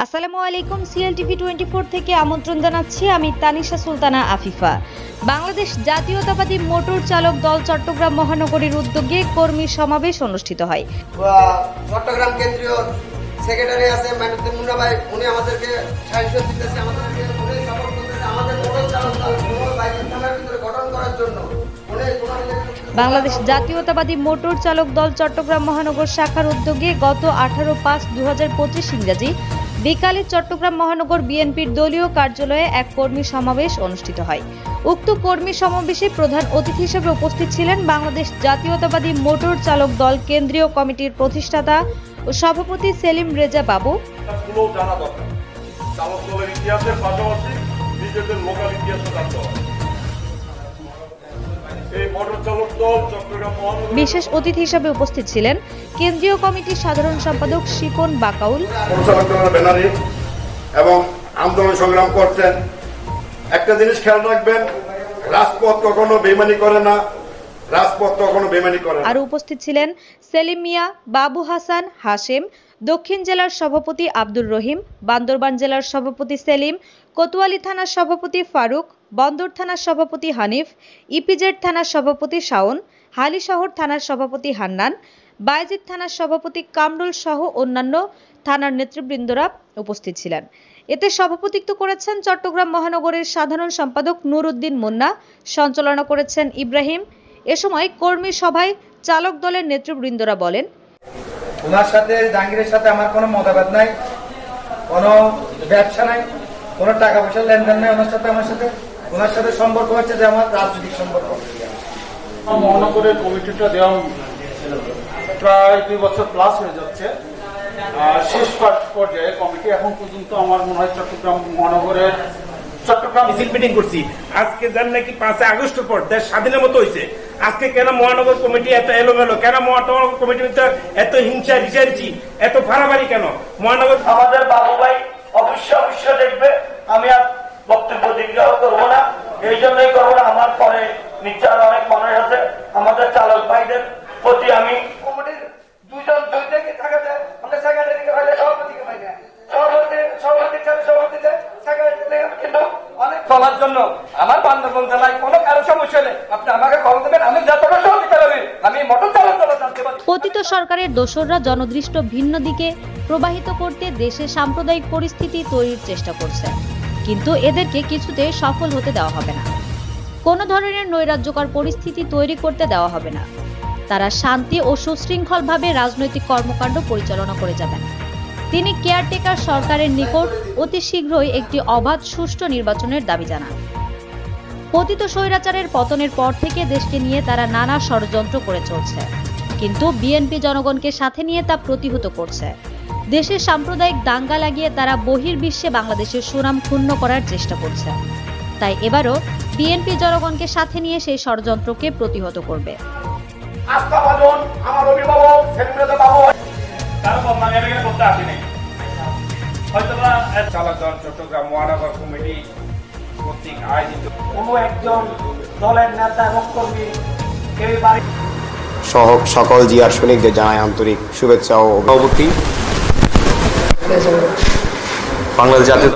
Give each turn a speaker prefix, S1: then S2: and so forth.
S1: আসসালামু আলাইকুম। সিএলটিভি 24 থেকে আমন্ত্রণ জানাচ্ছি আমি তানিশা সুলতানা আফিফা। বাংলাদেশ জাতীয়তাবাদী মোটর চালক দল চট্টগ্রাম মহানগরীর উদ্যোগে কর্মী সমাবেশ অনুষ্ঠিত হয়।
S2: চট্টগ্রাম কেন্দ্রীয় সেক্রেটারি আছে মাইনুদ্দিন মুন্না ভাই, উনি আমাদেরকে সাহায্য দিতেছে, আমাদেরকে উনি সাপোর্ট করতেছে আমাদের মোটর চালক দল থানার ভিতরে গঠন করার জন্য।
S1: বাংলাদেশ জাতীয়তাবাদী মোটর চালক দল চট্টগ্রাম মহানগর শাখার উদ্যোগে গত 18/5/2025 ইংরেজি বিকালে চট্টগ্রাম মহানগর বিএনপির দলীয় কার্যালয়ে এক কর্মী সমাবেশ অনুষ্ঠিত হয়। উক্ত কর্মী সমাবেশে প্রধান অতিথি হিসেবে উপস্থিত ছিলেন বাংলাদেশ জাতীয়তাবাদী মোটর চালক দল কেন্দ্রীয় কমিটির প্রতিষ্ঠাতা ও সভাপতি সেলিম রেজা বাবু। বিশেষ অতিথি হিসেবে উপস্থিত ছিলেন কেন্দ্রীয় কমিটির সাধারণ সম্পাদক শিপন বাকাউল
S3: এবং আন্দোলন সংগ্রাম করছেন। একটা জিনিস খেয়াল রাখবেন, রাজপথ কখনো বেইমানি করে না, রাজপথ কখনো বেইমানি করে না।
S1: আর উপস্থিত ছিলেন সেলিম মিয়া, বাবু হাসান, হাশেম, দক্ষিণ জেলার সভাপতি আব্দুর রহিম, বান্দরবান জেলার সভাপতি সেলিম, কোতোয়ালি থানার সভাপতি ফারুক, বন্দর থানার সভাপতি হানিফ, ইপিজেড থানার সভাপতি শাওন, হালিশহর থানার সভাপতি হান্নান, বায়েজিদ থানার সভাপতি কামরুল সহ অন্যান্য থানার নেতৃবৃন্দরা উপস্থিত ছিলেন। এতে সভাপতিত্ব করেছেন চট্টগ্রাম মহানগরের সাধারণ সম্পাদক নুর উদ্দিন মুন্না, সঞ্চালনা করেছেন ইব্রাহিম। এ সময় কর্মী সভায় চালক দলের নেতৃবৃন্দরা বলেন,
S2: ওনার সাথে জাহাঙ্গীরের সাথে আমার কোনো মতভেদ নাই, কোনো ব্যবসা নাই, কোনো টাকা পয়সার লেনদেন নাই। ওনার সাথে সম্পর্ক হচ্ছে যে আমার রাজনৈতিক সম্পর্ক।
S4: মহানগরের কমিটিটা দেওয়া প্রায় 2 বছর প্লাস হয়ে যাচ্ছে। শেষ পর্যায়ে কমিটি এখন পর্যন্ত আমার মনে হয় চট্টগ্রাম মহানগরের
S5: মিছিল মিটিং করছি। আজকে জান নাকি 5 আগস্টের পর দেশ স্বাধীনের মতো হয়েছে। আজকে কেন মহানগর কমিটি এত এলোমেলো, কেন মহানগর কমিটির এত হিংসা রিসার্চি, এত ভাড়াবাড়ি কেন? মহানগর
S6: আমাদের বাবু ভাই অবশ্যই দেখবে, আমি আর বক্তব্য দীর্ঘায়িত করবো না, এই জন্যই করবো না। আমার পরে নিচে আরো অনেক মানুষ আছে, আমাদের চালক ভাইদের প্রতি আমি কমিটির দুই থেকে থাকা যায়, আমরা সেক্রেটারিকে পাইলে সভাপতিকে পাই না, সভাপতি কিন্তু অনেক চলার জন্য আমার বান্দরবান জেলায় কোনো কারো সমস্যা নেই, আপনি আমাকে কল দেবেন, আমি যতটা সহযোগিতা করবেন আমি মোটর চালক দল জানতে পারি।
S1: পতিত সরকারের দোসররা জনদৃষ্ট ভিন্ন দিকে প্রবাহিত করতে দেশে সাম্প্রদায়িক পরিস্থিতি তৈরির চেষ্টা করছে, কিন্তু এদেরকে কিছুতে সফল হতে দেওয়া হবে না। কোনো ধরনের নৈরাজ্যকর পরিস্থিতি তৈরি করতে দেওয়া হবে না। তারা শান্তি ও সুশৃঙ্খলভাবে রাজনৈতিক কর্মকাণ্ড পরিচালনা করে যাবেন। তিনি কেয়ারটেকার সরকারের নিকট অতি শীঘ্রই একটি অবাধ সুষ্ঠু নির্বাচনের দাবি জানান। পতিত স্বৈরাচারের পতনের পর থেকে দেশকে নিয়ে তারা নানা ষড়যন্ত্র করে চলছে, কিন্তু বিএনপি জনগণকে সাথে নিয়ে তা প্রতিহত করছে। দেশে সাম্প্রদায়িক দাঙ্গা লাগিয়ে তারা বহির্বিশ্বে বাংলাদেশের সুনাম ক্ষুণ্ণ করার চেষ্টা করছে। তাই এবারও বিএনপি জনগণকে সাথে নিয়ে সেই ষড়যন্ত্রকে প্রতিহত করবে।
S6: আমার অভিভাবক
S5: চালক দল চট্টগ্রাম মহানগর কমিটি কর্তৃক আয়োজিত
S6: কোনো একজন দলের নেতা এবং কর্মী
S7: সকল জিআর সৈনিকদের জানায় আন্তরিক শুভেচ্ছা ও অভিনন্দন। বাংলাদেশ জাতীয়